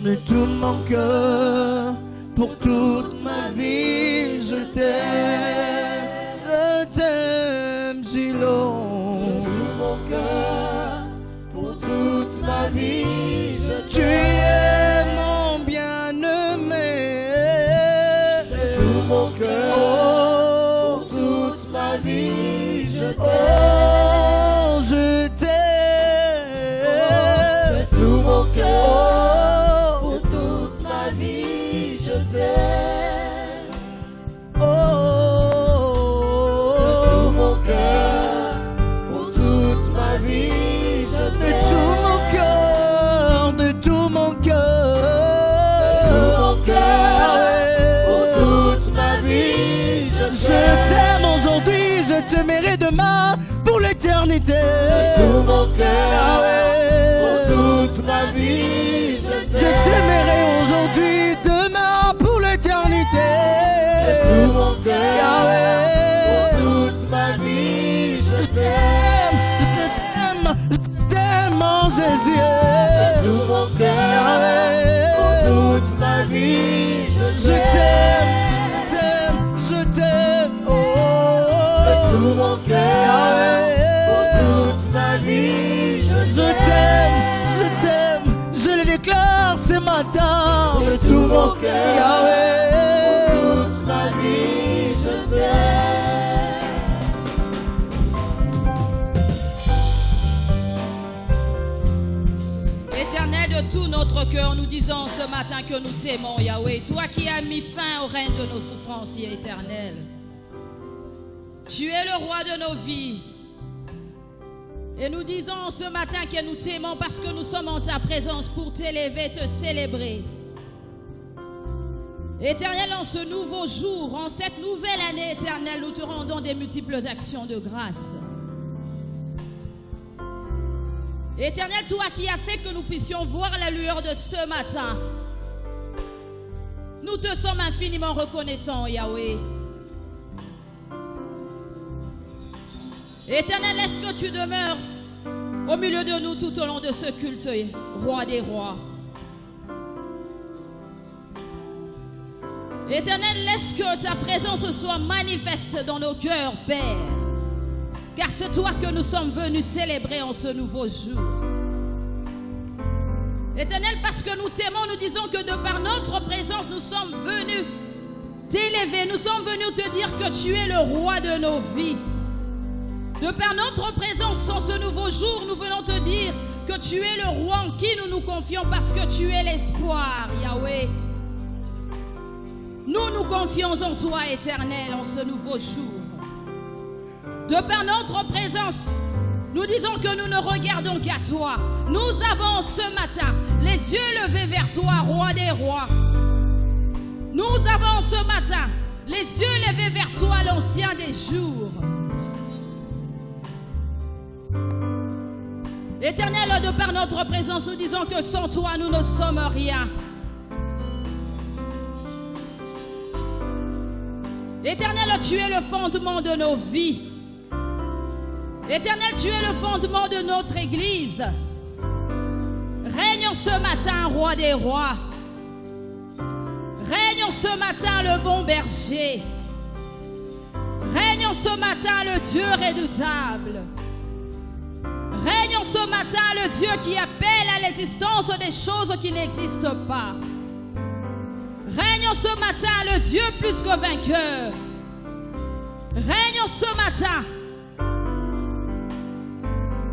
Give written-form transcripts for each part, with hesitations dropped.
De tout mon cœur, pour toute ma vie, je t'aime si long. De tout mon cœur, pour toute ma vie, je t'aime. Tu es mon bien-aimé. De tout mon cœur, pour toute ma vie, je t'aime. Oh, je t'aime. De tout mon cœur, pour toute ma vie, je t'aime. Oh, De tout mon cœur, pour toute ma vie, je de t'aime. tout mon cœur, de tout mon cœur. De tout mon cœur, pour toute ma vie, je Je t'aime. t'aime aujourd'hui, je t'aimerai demain pour l'éternité. De tout mon cœur, Ah pour ouais. toute ma vie, je Je t'aime. t'aimerai aujourd'hui, demain pour l'éternité. De tout mon cœur, Yahweh. pour toute ma vie, je Je t'aime. t'aime, mon Jésus. De tout mon cœur, pour toute ma vie, je Je t'aime. t'aime, je t'aime. Oh, De tout mon cœur, pour toute ma vie, je je t'aime. t'aime, je le déclare ce matin. De tout mon cœur, Yahweh. pour toute ma vie, je t'aime. Éternel, de tout notre cœur, nous disons ce matin que nous t'aimons, Yahweh. Toi qui as mis fin au règne de nos souffrances, éternel. Tu es le roi de nos vies. Et nous disons ce matin que nous t'aimons parce que nous sommes en ta présence pour t'élever, te célébrer. Éternel, en ce nouveau jour, en cette nouvelle année éternelle, nous te rendons des multiples actions de grâce. Éternel, toi qui as fait que nous puissions voir la lueur de ce matin, nous te sommes infiniment reconnaissants, Yahweh. Éternel, est-ce que tu demeures au milieu de nous tout au long de ce culte, roi des rois? Éternel, laisse que ta présence soit manifeste dans nos cœurs, Père. Car c'est toi que nous sommes venus célébrer en ce nouveau jour. Éternel, parce que nous t'aimons, nous disons que de par notre présence, nous sommes venus t'élever. Nous sommes venus te dire que tu es le roi de nos vies. De par notre présence en ce nouveau jour, nous venons te dire que tu es le roi en qui nous nous confions parce que tu es l'espoir, Yahweh. Nous nous confions en toi, Éternel, en ce nouveau jour. De par notre présence, nous disons que nous ne regardons qu'à toi. Nous avons ce matin les yeux levés vers toi, roi des rois. Nous avons ce matin les yeux levés vers toi, l'ancien des jours. Éternel, de par notre présence, nous disons que sans toi, nous ne sommes rien. Éternel, tu es le fondement de nos vies. Éternel, tu es le fondement de notre Église. Règne ce matin, roi des rois. Règne ce matin, le bon berger. Règne ce matin, le Dieu redoutable. Règne ce matin, le Dieu qui appelle à l'existence des choses qui n'existent pas. Règne ce matin, le Dieu plus que vainqueur. Règne ce matin,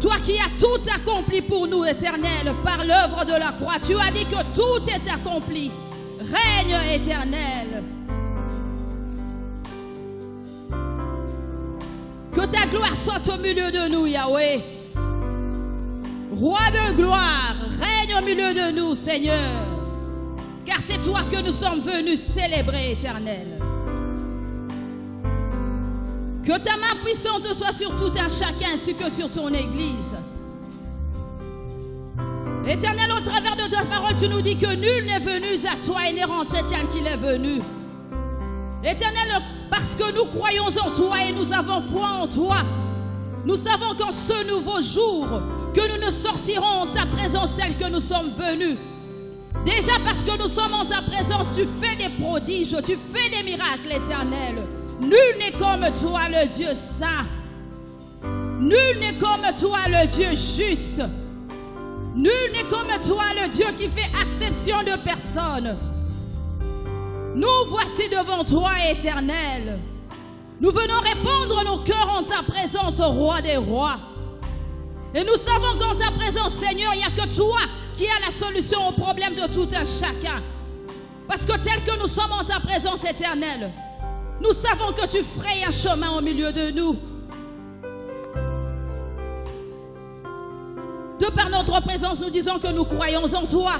toi qui as tout accompli pour nous, Éternel, par l'œuvre de la croix. Tu as dit que tout est accompli. Règne, Éternel. Que ta gloire soit au milieu de nous, Yahweh. Roi de gloire, règne au milieu de nous, Seigneur. Car c'est toi que nous sommes venus célébrer, Éternel. Que ta main puissante soit sur tout un chacun ainsi que sur ton Église. Éternel, au travers de ta parole, tu nous dis que nul n'est venu à toi et n'est rentré tel qu'il est venu. Éternel, parce que nous croyons en toi et nous avons foi en toi, Nous savons qu'en ce nouveau jour, que nous ne sortirons en ta présence telle que nous sommes venus. Déjà parce que nous sommes en ta présence, tu fais des prodiges, tu fais des miracles, Éternel. Nul n'est comme toi, le Dieu saint. Nul n'est comme toi, le Dieu juste. Nul n'est comme toi, le Dieu qui fait exception de personne. Nous voici devant toi, Éternel. Nous venons répandre nos cœurs en ta présence, au roi des rois. Et nous savons qu'en ta présence, Seigneur, il n'y a que toi qui as la solution au problème de tout un chacun. Parce que tel que nous sommes en ta présence éternelle, nous savons que tu frayes un chemin au milieu de nous. De par notre présence, nous disons que nous croyons en toi.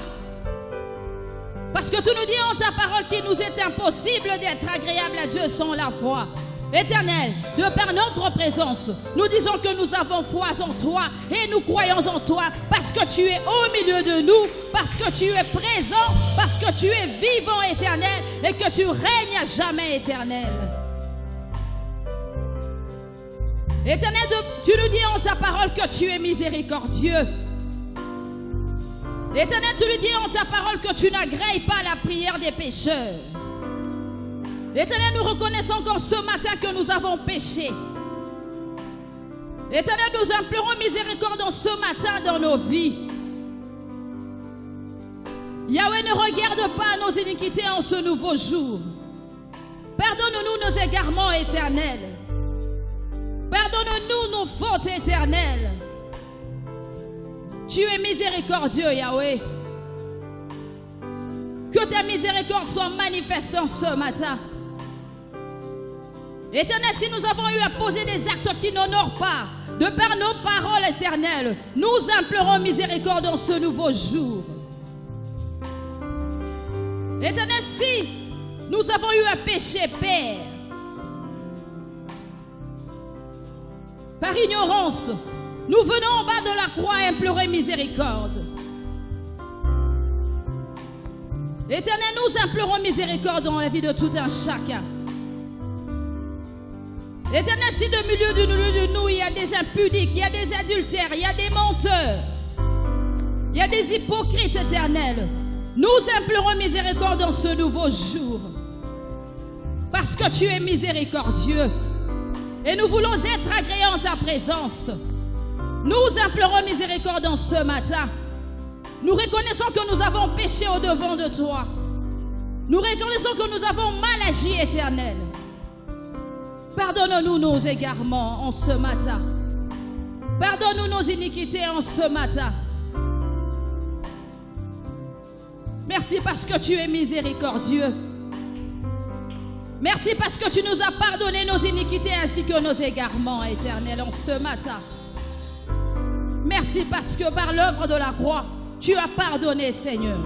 Parce que tu nous dis en ta parole qu'il nous est impossible d'être agréable à Dieu sans la foi. Éternel, de par notre présence, nous disons que nous avons foi en toi et nous croyons en toi parce que tu es au milieu de nous, parce que tu es présent, parce que tu es vivant, Éternel, et que tu règnes à jamais, Éternel. Éternel, tu nous dis en ta parole que tu es miséricordieux. Éternel, tu nous dis en ta parole que tu n'agrées pas la prière des pécheurs. Éternel, nous reconnaissons qu'en ce matin que nous avons péché. Éternel, nous implorons miséricorde en ce matin dans nos vies. Yahweh, ne regarde pas nos iniquités en ce nouveau jour. Pardonne-nous nos égarements éternels. Pardonne-nous nos fautes éternelles. Tu es miséricordieux, Yahweh. Que ta miséricorde soit manifeste en ce matin. Éternel, si nous avons eu à poser des actes qui n'honorent pas, de par nos paroles éternelles, nous implorons miséricorde en ce nouveau jour. Éternel, si nous avons eu à pécher, Père, par ignorance, nous venons en bas de la croix implorer miséricorde. Éternel, nous implorons miséricorde dans la vie de tout un chacun. Éternel, si de milieu de nous, il y a des impudiques, il y a des adultères, il y a des menteurs, il y a des hypocrites éternels, nous implorons miséricorde dans ce nouveau jour. Parce que tu es miséricordieux. Et nous voulons être agréés en ta présence. Nous implorons miséricorde en ce matin. Nous reconnaissons que nous avons péché au devant de toi. Nous reconnaissons que nous avons mal agi, Éternel. Pardonne-nous nos égarements en ce matin. Pardonne-nous nos iniquités en ce matin. Merci parce que tu es miséricordieux. Merci parce que tu nous as pardonné nos iniquités ainsi que nos égarements, Éternel, en ce matin. Merci parce que par l'œuvre de la croix, tu as pardonné, Seigneur.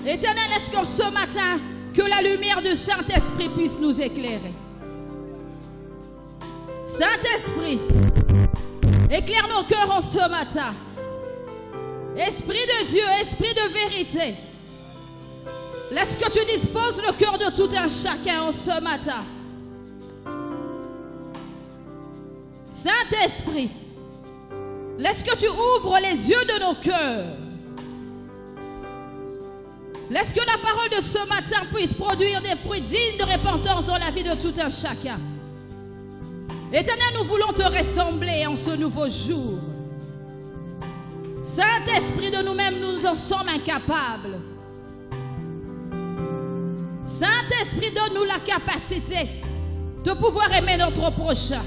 Éternel, est-ce qu'en ce matin, que la lumière du Saint-Esprit puisse nous éclairer. Saint-Esprit, éclaire nos cœurs en ce matin. Esprit de Dieu, esprit de vérité, laisse que tu disposes le cœur de tout un chacun en ce matin. Saint-Esprit, laisse que tu ouvres les yeux de nos cœurs. Laisse que la parole de ce matin puisse produire des fruits dignes de repentance dans la vie de tout un chacun. Éternel, nous voulons te ressembler en ce nouveau jour. Saint-Esprit, de nous-mêmes, nous en sommes incapables. Saint-Esprit, donne-nous la capacité de pouvoir aimer notre prochain.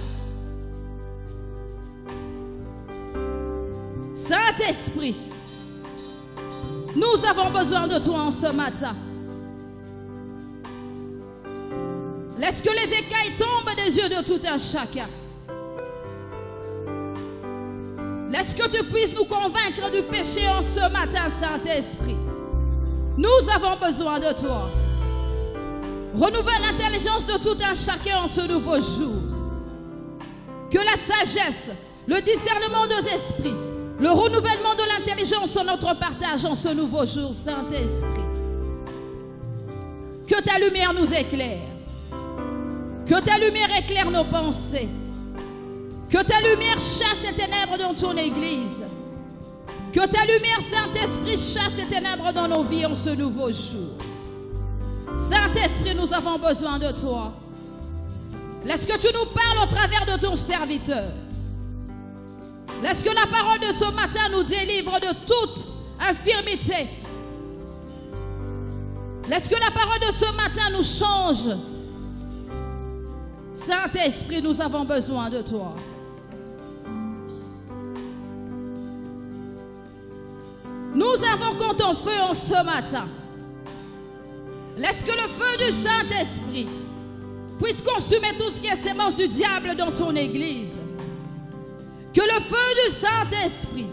Saint-Esprit, nous avons besoin de toi en ce matin. Laisse que les écailles tombent des yeux de tout un chacun. Laisse que tu puisses nous convaincre du péché en ce matin, Saint-Esprit. Nous avons besoin de toi. Renouvelle l'intelligence de tout un chacun en ce nouveau jour. Que la sagesse, le discernement des esprits, le renouvellement de l'intelligence soit notre partage en ce nouveau jour, Saint-Esprit. Que ta lumière nous éclaire. Que ta lumière éclaire nos pensées. Que ta lumière chasse les ténèbres dans ton église. Que ta lumière, Saint-Esprit, chasse les ténèbres dans nos vies en ce nouveau jour. Saint-Esprit, nous avons besoin de toi. Laisse que tu nous parles au travers de ton serviteur. Laisse que la parole de ce matin nous délivre de toute infirmité. Laisse que la parole de ce matin nous change. Saint-Esprit, nous avons besoin de toi. Nous invoquons ton feu en ce matin. Laisse que le feu du Saint-Esprit puisse consumer tout ce qui est sémence du diable dans ton église. Que le feu du Saint-Esprit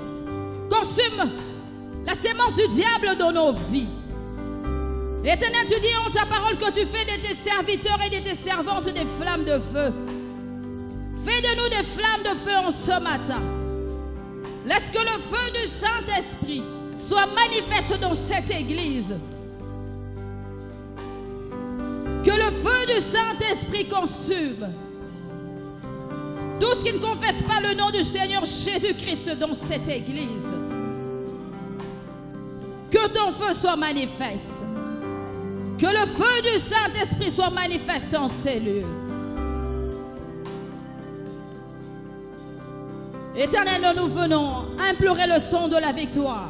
consume la sémence du diable dans nos vies. Éternel, tu dis en ta parole que tu fais de tes serviteurs et de tes servantes des flammes de feu. Fais de nous des flammes de feu en ce matin. Laisse que le feu du Saint-Esprit soit manifeste dans cette église. Que le feu du Saint-Esprit consume tout ce qui ne confesse pas le nom du Seigneur Jésus-Christ dans cette église. Que ton feu soit manifeste. Que le feu du Saint-Esprit soit manifeste en ces lieux. Éternel, nous venons implorer le sang de la victoire.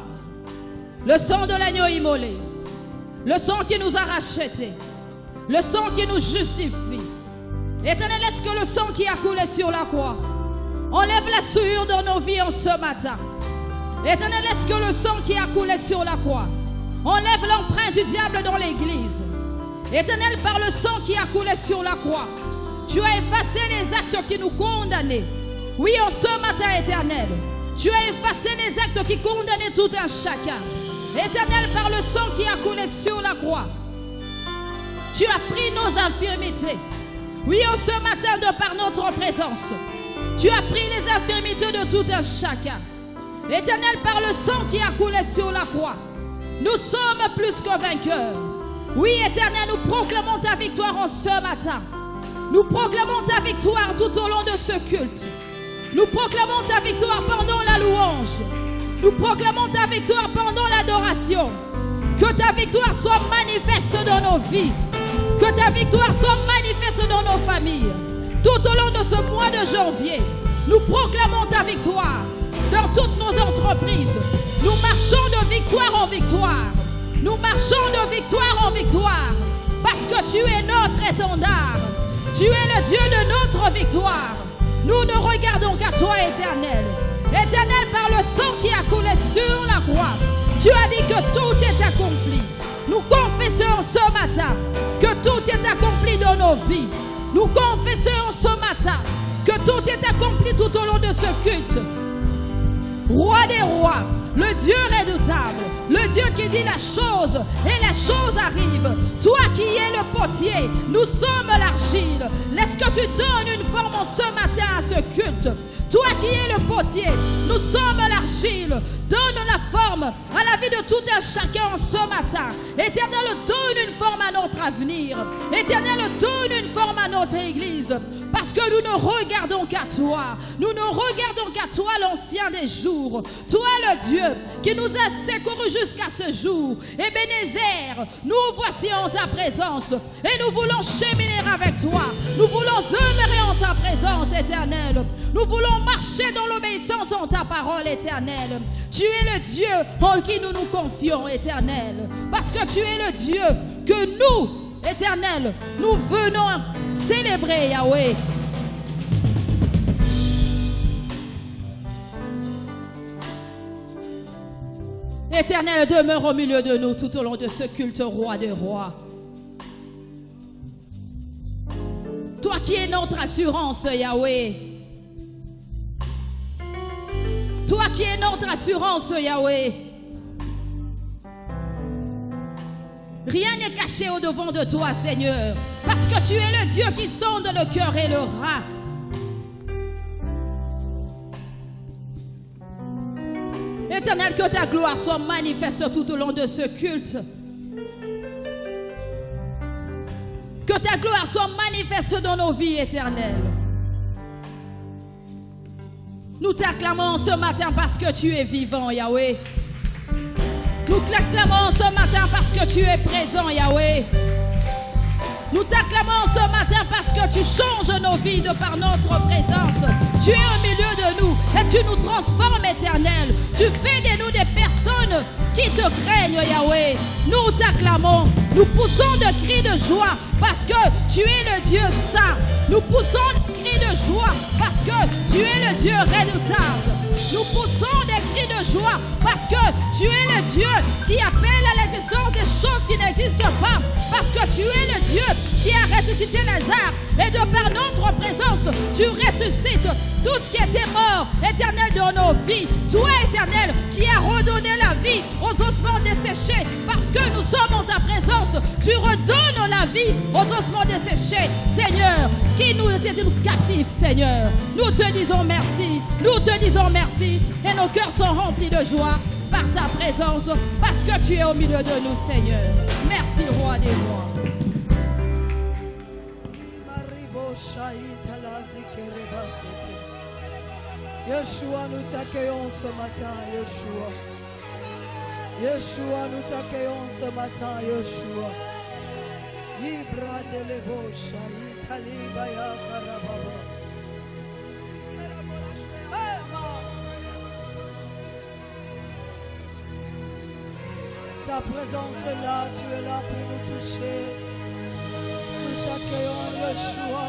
Le sang de l'agneau immolé. Le sang qui nous a rachetés. Le sang qui nous justifie. Éternel, est-ce que le sang qui a coulé sur la croix enlève la souillure dans nos vies en ce matin? Éternel, est-ce que le sang qui a coulé sur la croix enlève l'empreinte du diable dans l'église? Éternel, par le sang qui a coulé sur la croix, tu as effacé les actes qui nous condamnaient. Oui, en ce matin, Éternel, tu as effacé les actes qui condamnaient tout un chacun. Éternel, par le sang qui a coulé sur la croix, tu as pris nos infirmités. Oui, en ce matin, de par notre présence, tu as pris les infirmités de tout un chacun. Éternel, par le sang qui a coulé sur la croix, nous sommes plus que vainqueurs. Oui, Éternel, nous proclamons ta victoire en ce matin. Nous proclamons ta victoire tout au long de ce culte. Nous proclamons ta victoire pendant la louange. Nous proclamons ta victoire pendant l'adoration. Que ta victoire soit manifeste dans nos vies. Que ta victoire soit manifeste dans nos familles. Tout au long de ce mois de janvier, nous proclamons ta victoire dans toutes nos entreprises. Nous marchons de victoire en victoire. Nous marchons de victoire en victoire. Parce que tu es notre étendard. Tu es le Dieu de notre victoire. Nous ne regardons qu'à toi, Éternel. Éternel, par le sang qui a coulé sur la croix, tu as dit que tout est accompli. Nous confessons ce matin que tout est accompli dans nos vies. Nous confessons ce matin que tout est accompli tout au long de ce culte. Roi des rois, le Dieu redoutable, le Dieu qui dit la chose et la chose arrive. Toi qui es le potier, nous sommes l'argile. Laisse que tu donnes une forme en ce matin à ce culte. Toi qui es le potier, nous sommes l'argile. Donne la forme à la vie de tout un chacun en ce matin. Éternel, donne une forme à notre avenir. Éternel, donne une forme à notre église. Parce que nous ne regardons qu'à toi. Nous ne regardons qu'à toi, l'ancien des jours. Toi, le Dieu qui nous a secourus jusqu'à ce jour. Ebenezer, nous voici en ta présence. Et nous voulons cheminer avec toi. Nous voulons demeurer en ta présence, Éternel. Nous voulons marcher dans l'obéissance en ta parole, Éternel. Tu es le Dieu en qui nous nous confions, Éternel. Parce que tu es le Dieu que nous, Éternel, nous venons célébrer, Yahweh. Éternel, demeure au milieu de nous tout au long de ce culte, roi des rois. Toi qui es notre assurance, Yahweh. Toi qui es notre assurance, Yahweh. Rien n'est caché au-devant de toi, Seigneur. Parce que tu es le Dieu qui sonde le cœur et le rein. Éternel, que ta gloire soit manifeste tout au long de ce culte. Que ta gloire soit manifeste dans nos vies éternelles. Nous t'acclamons ce matin parce que tu es vivant, Yahweh. Nous t'acclamons ce matin parce que tu es présent, Yahweh. Nous t'acclamons ce matin parce que tu changes nos vies de par notre présence. Tu es au milieu de nous et tu nous transformes, Éternel. Tu fais de nous des personnes qui te craignent, Yahweh. Nous t'acclamons. Nous poussons des cris de joie parce que tu es le Dieu saint. Nous poussons des cris de joie parce que tu es le Dieu redoutable. Nous poussons des cris de joie parce que tu es le Dieu qui appelle à l'existence des choses qui n'existent pas. Parce que tu es le Dieu qui a ressuscité Lazare. Et de par notre présence, tu ressuscites tout ce qui était mort, Éternel, dans nos vies. Toi, Éternel, qui as redonné la vie aux ossements desséchés. Parce que nous sommes en ta présence, tu redonnes la vie aux ossements desséchés. Seigneur, qui nous étions captifs, Seigneur. Nous te disons merci. Nous te disons merci. Et nos cœurs sont remplis de joie par ta présence. Parce que tu es au milieu de nous, Seigneur. Merci, Roi des rois. Yeshua, nous t'accueillons ce matin, Yeshua. Yeshua, nous t'accueillons ce matin, Yeshua. Ibra de lebosha, italibaya karababa. Ta présence est là, tu es là pour nous toucher. Nous t'accueillons, Yeshua.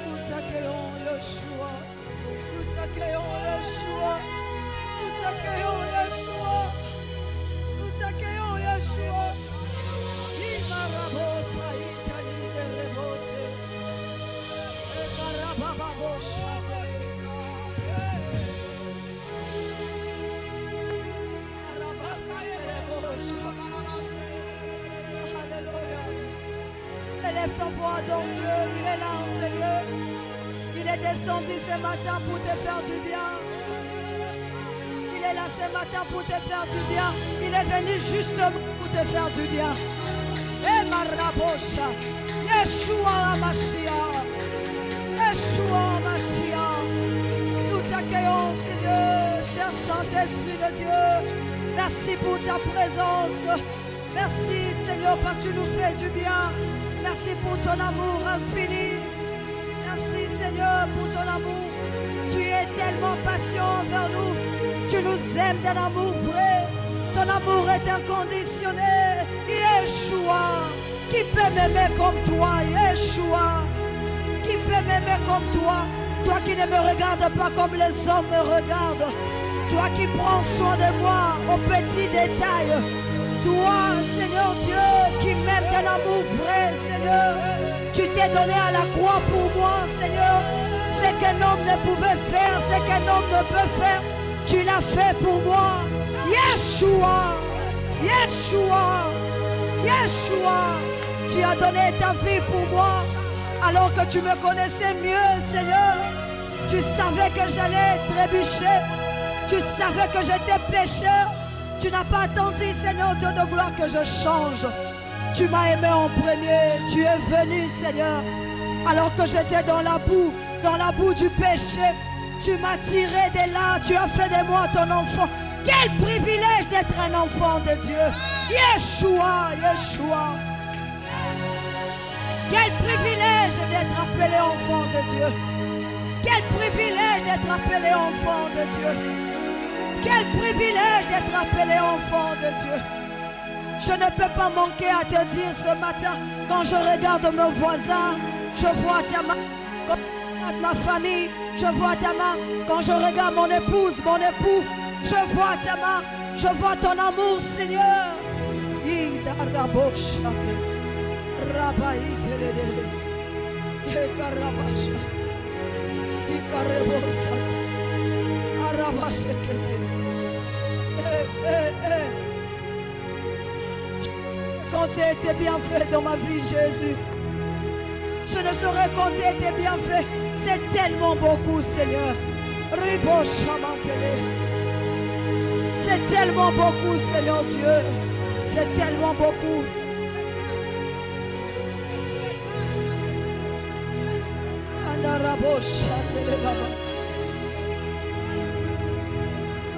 Nous t'accueillons, Yeshua. Nous t'accueillons, Yeshua. Nous t'accueillons, Yeshua. Nous t'accueillons, Yeshua. Imarabosa, Itali de Rebose. Et Karabababosha, Alléluia. Élève ton voix, donc Dieu, il est là, Seigneur. Il est descendu ce matin pour te faire du bien. Il est là ce matin pour te faire du bien. Il est venu justement pour te faire du bien. Et Marabosha, Yeshua Mashiach, Yeshua Mashiach. Nous t'accueillons, Seigneur, cher Saint-Esprit de Dieu. Merci pour ta présence. Merci, Seigneur, parce que tu nous fais du bien. Merci pour ton amour infini. Merci, Seigneur, pour ton amour. Tu es tellement patient envers nous. Tu nous aimes d'un amour vrai. Ton amour est inconditionnel. Yeshua, qui peut m'aimer comme toi? Yeshua, qui peut m'aimer comme toi? Toi qui ne me regardes pas comme les hommes me regardent. Toi qui prends soin de moi aux petits détails. Toi, Seigneur Dieu, qui m'aime d'un amour vrai, Seigneur. Tu t'es donné à la croix pour moi, Seigneur. Ce qu'un homme ne pouvait faire, ce qu'un homme ne peut faire, tu l'as fait pour moi. Yeshua, Yeshua, Yeshua. Tu as donné ta vie pour moi alors que tu me connaissais mieux, Seigneur. Tu savais que j'allais trébucher. Tu savais que j'étais pécheur. Tu n'as pas attendu, Seigneur Dieu de gloire, que je change. Tu m'as aimé en premier. Tu es venu, Seigneur, alors que j'étais dans la boue du péché. Tu m'as tiré de là. Tu as fait de moi ton enfant. Quel privilège d'être un enfant de Dieu. Yeshua, Yeshua. Quel privilège d'être appelé enfant de Dieu. Quel privilège d'être appelé enfant de Dieu. Quel privilège d'être appelé enfant de Dieu. Je ne peux pas manquer à te dire ce matin, quand je regarde mes voisins, je vois ta main, quand je regarde ma famille, je vois ta main, quand je regarde mon épouse, mon époux, je vois ta main, je vois ton amour, Seigneur. Compter tes bienfaits dans ma vie, Jésus. Je ne saurais compter tes bienfaits. C'est tellement beaucoup, Seigneur. C'est tellement beaucoup, Seigneur Dieu. C'est tellement beaucoup. marabosha tele baba.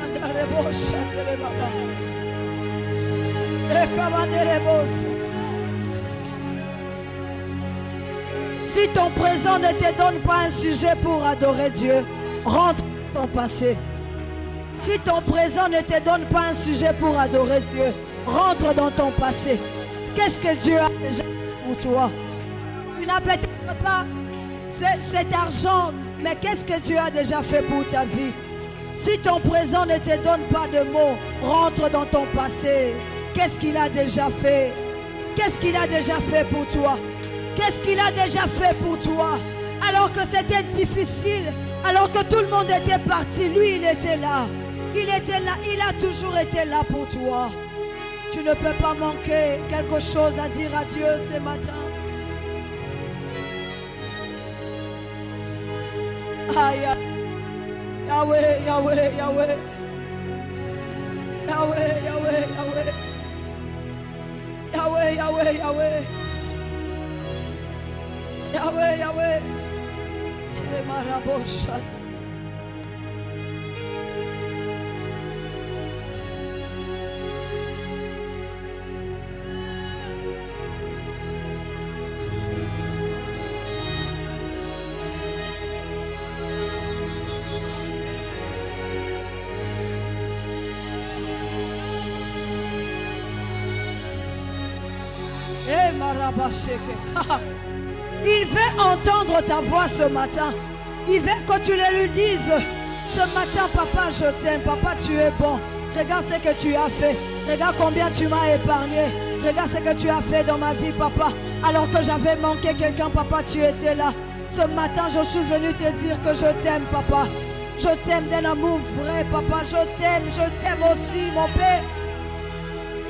Andarebosha tele baba. Ekabanderebos. Si ton présent ne te donne pas un sujet pour adorer Dieu, rentre dans ton passé. Si ton présent ne te donne pas un sujet pour adorer Dieu, rentre dans ton passé. Qu'est-ce que Dieu a déjà fait pour toi? Tu n'as peut-être pas cet argent, mais qu'est-ce que Dieu a déjà fait pour ta vie? Si ton présent ne te donne pas de mots, rentre dans ton passé. Qu'est-ce qu'il a déjà fait? Qu'est-ce qu'il a déjà fait pour toi? Qu'est-ce qu'il a déjà fait pour toi? Alors que c'était difficile, alors que tout le monde était parti, lui il était là. Il était là, il a toujours été là pour toi. Tu ne peux pas manquer quelque chose à dire à Dieu ce matin. Aïe, Yahweh, Yahweh, Yahweh. Yahweh, Yahweh, Yahweh. Yahweh, Yahweh, Yahweh. Yahweh, Yahweh. Maraboshat. Il veut entendre ta voix ce matin. Il veut que tu le lui dises. Ce matin, papa, je t'aime. Papa, tu es bon. Regarde ce que tu as fait. Regarde combien tu m'as épargné. Regarde ce que tu as fait dans ma vie, papa. Alors que j'avais manqué quelqu'un, papa, tu étais là. Ce matin, je suis venu te dire que je t'aime, papa. Je t'aime d'un amour vrai, papa. Je t'aime aussi, mon père.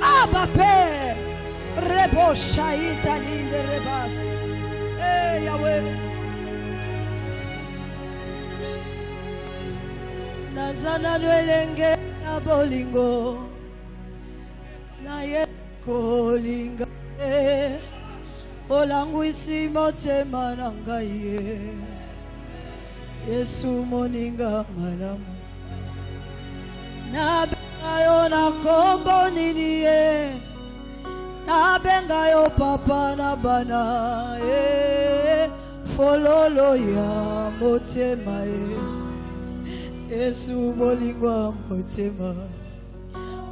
Ah, ma père. Rebo shaita linde rebas. Eh, Yahweh. Nazana nwelenge na bolingo. Na ye kolinga. Olangu isi motema na ngai. Yesu moninga malamu. Na bengayo na kombo nini ye. Abengayo papa na bana fololo ya motema Yesu molingwa motema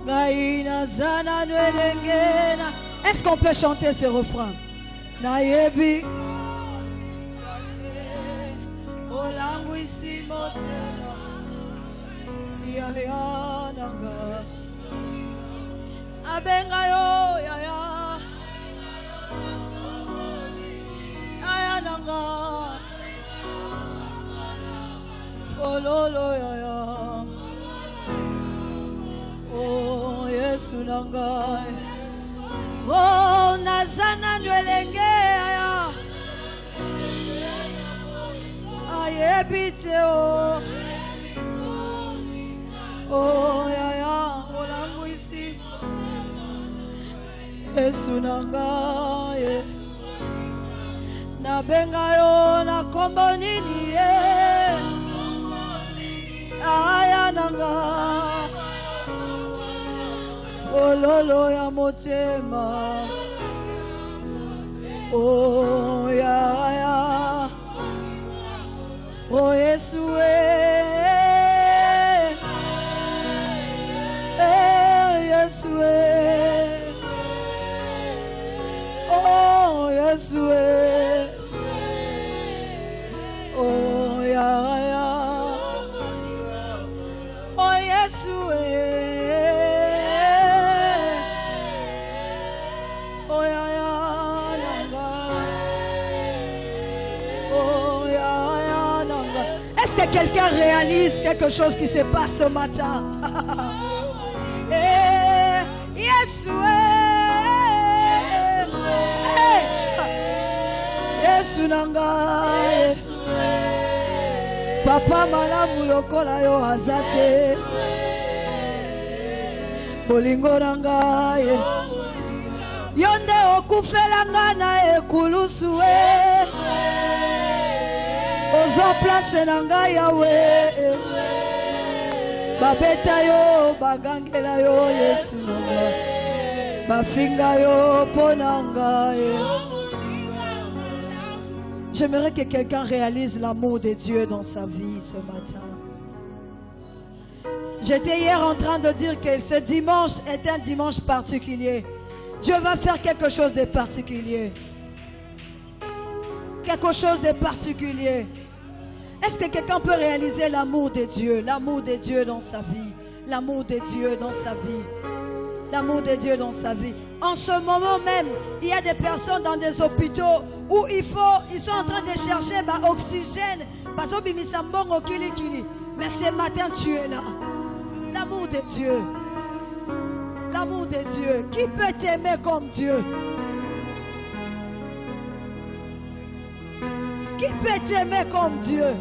ngai nazana nwelengena. Est-ce qu'on peut chanter ce refrain? Nayebi olangu isi motema ya nanga abengayo ya nanga ololo ya oh Yesu nanga oh nazana nwelenge ya ayebite oh ya olangu isi Yesu nanga na bengayo na kombo nini aya nanga ololo ya motema oh ya oh Yesu Yesu oh Yesu oh ya oh Yesu oh ya nanga oh ya nanga. Est-ce que quelqu'un réalise quelque chose qui se passe ce matin? Yesu Yesu nanga papa malamu lokola yo azate bolingo nanga yonde okufela nga na ekulusu Ozo place nanga Yahweh. Babeta yo, bagangela yo, Yesu nanga. Bafinga yo, ponanga yo. J'aimerais que quelqu'un réalise l'amour de Dieu dans sa vie ce matin. J'étais hier en train de dire que ce dimanche est un dimanche particulier. Dieu va faire quelque chose de particulier. Quelque chose de particulier. Est-ce que quelqu'un peut réaliser l'amour de Dieu? L'amour de Dieu dans sa vie. L'amour de Dieu dans sa vie. L'amour de Dieu dans sa vie. En ce moment même, il y a des personnes dans des hôpitaux où ils sont en train de chercher oxygène. Parce que mais ce matin, tu es là. L'amour de Dieu. L'amour de Dieu. Qui peut t'aimer comme Dieu? Qui peut t'aimer comme Dieu?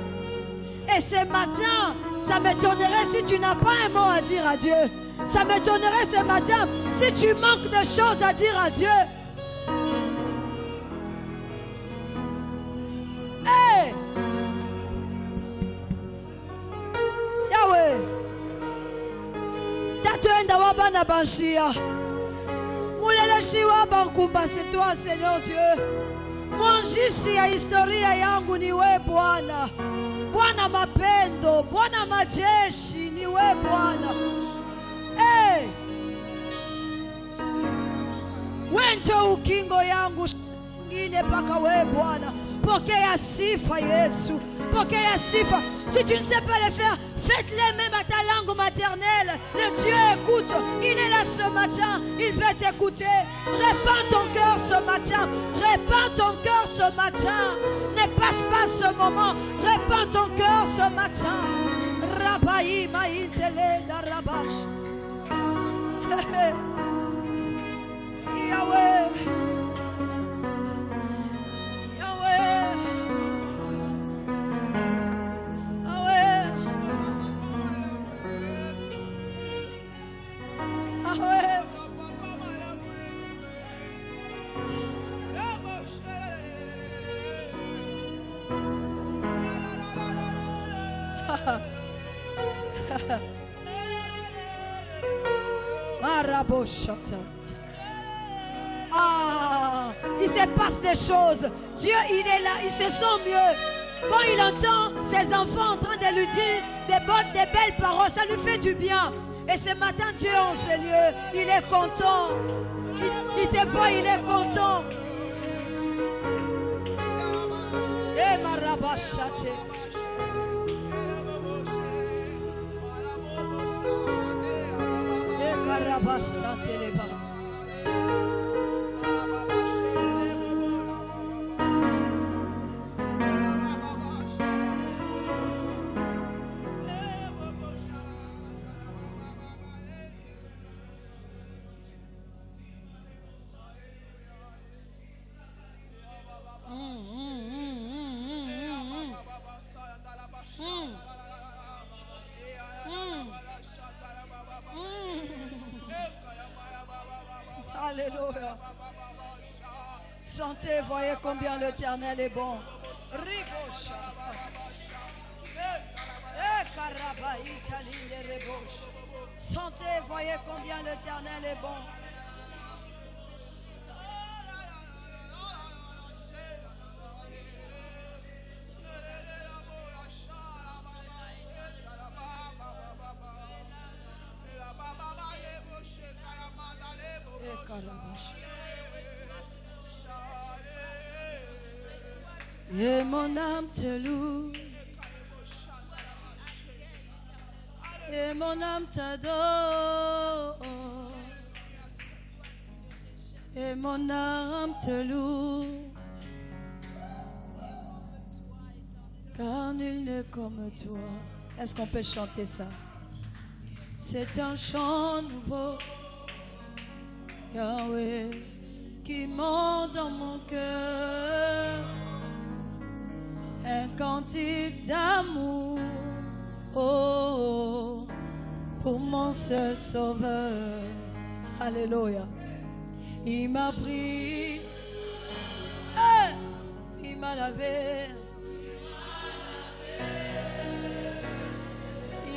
Et ce matin, ça m'étonnerait si tu n'as pas un mot à dire à Dieu. Ça m'étonnerait ce matin si tu manques de choses à dire à Dieu. Hey! Yahweh! Tatuenda wabana banshia. Mulele shiwa bankumba, c'est toi, Seigneur Dieu. Mwanjishi ya historia yangu ni we Bwana. Bwana mapendo, Bwana majeshi ni we Bwana. Hey! Wenjo ukingo yangu ngine paka we Bwana. Pokea sifa Yesu. Pokea sifa. Si tu ne sais pas le faire, faites-le même à ta langue maternelle. Le Dieu écoute. Il est là ce matin. Il veut t'écouter. Répands ton cœur ce matin. Répands ton cœur ce matin. Ne passe pas ce moment. Répands ton cœur ce matin. Rabaï maïtele darabash. Yahweh. Yahweh. Ah, il se passe des choses. Dieu, il est là, il se sent mieux. Quand il entend ses enfants en train de lui dire des belles paroles, ça lui fait du bien. Et ce matin, Dieu en ce lieu, il est content. Il te voit, il est content. Et ma rabachate. Et carabachate les bas. Alléluia. Sentez, voyez combien l'Éternel est bon. Ribocha. Sentez, voyez combien l'Éternel est bon. Et mon âme te loue, et mon âme t'adore, et mon âme te loue, car nul n'est comme toi. Est-ce qu'on peut chanter ça? C'est un chant nouveau, Yahweh, qui monte dans mon cœur. Un cantique d'amour, oh, pour mon seul sauveur. Alléluia. Il m'a pris, il m'a lavé,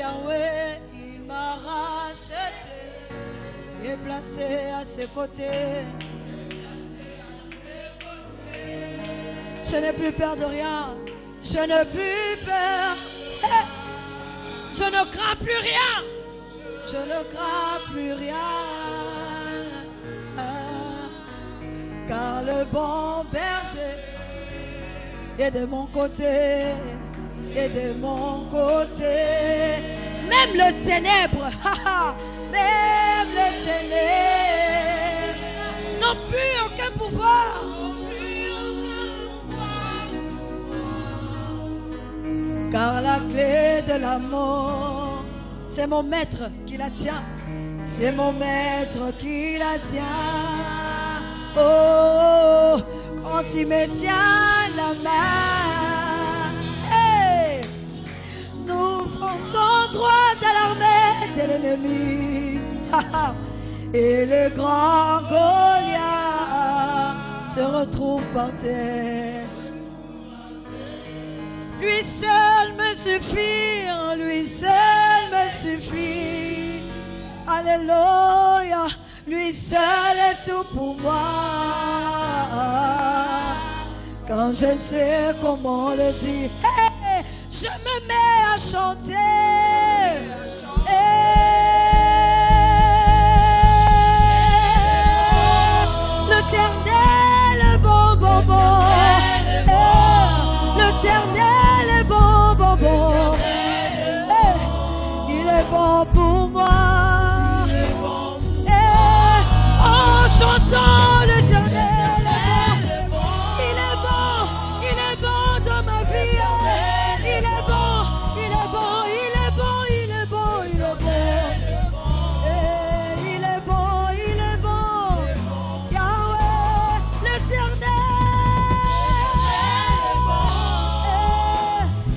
Yahweh, il m'a racheté et placé à ses côtés. Je n'ai plus peur de rien. Je n'ai plus peur. Je ne crains plus rien. Je ne crains plus rien. Car le bon berger est de mon côté. Est de mon côté. Même le ténèbre, même le ténèbre n'ont plus aucun pouvoir. Car la clé de l'amour, c'est mon maître qui la tient. C'est mon maître qui la tient. Oh, quand il me tient la main, hey, nous fonçons droit à l'armée de l'ennemi. Et le grand Goliath se retrouve par terre. Lui seul me suffit, lui seul me suffit. Alléluia, lui seul est tout pour moi. Quand je sais comment le dire, hey, je me mets à chanter. L'Éternel est bon, bon, bon. L'Éternel est bon, bon, bon. Il est bon pour moi. En chantant, l'Éternel est bon. Il est bon dans ma vie. Il est bon, il est bon, il est bon, il est bon, il est bon. Il est bon, il est bon. Yahweh, l'Éternel.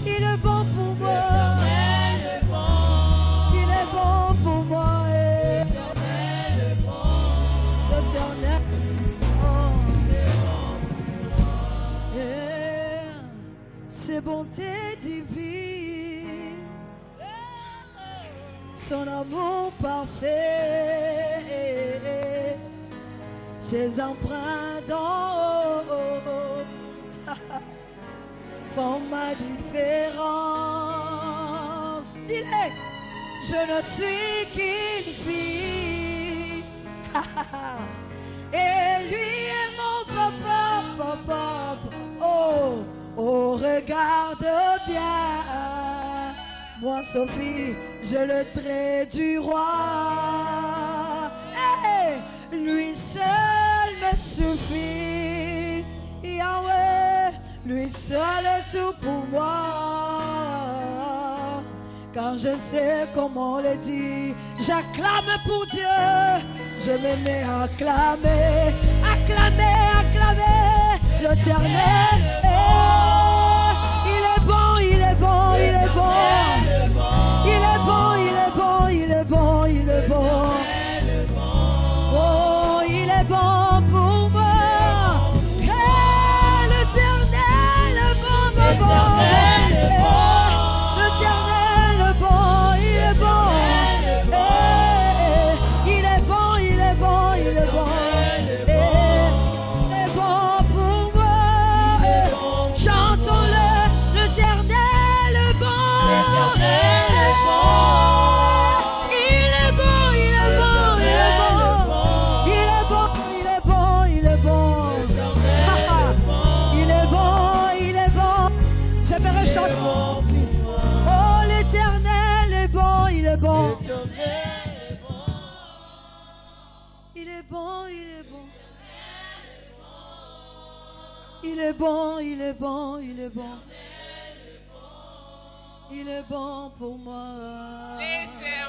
Il est bon pour moi. Il est bon pour moi. L'Éternel. Ses bontés divines, son amour parfait, ses empreintes d'en haut font ma différence. Dis-le, je ne suis qu'une fille. Et lui est mon papa, papa. Oh, oh, regarde bien. Moi, Sophie, je le trait du roi. Hey, lui seul me suffit. Yahweh, lui seul est tout pour moi. Quand je sais comment le dire, j'acclame pour Dieu. Je me mets à acclamer, acclamer, acclamer l'Éternel. Il est bon, il est bon, il est bon. Il est bon, il est bon, il est bon, il est bon. Oh, il est bon pour moi. Hey, l'Éternel est bon, bon, bon. L'Éternel est bon, il est bon. Il est bon, il est bon, il est bon. Il est bon pour moi. Chantons-le, l'Éternel est bon. Il est bon, il est bon, il est bon. Il est bon, il est bon, il est bon. Il est bon, il est bon. J'aimerais chanter. Oh, l'Éternel est bon, il est bon. Il est bon, il est bon. Il est bon, il est bon, il est bon. Il est bon pour moi. L'Éternel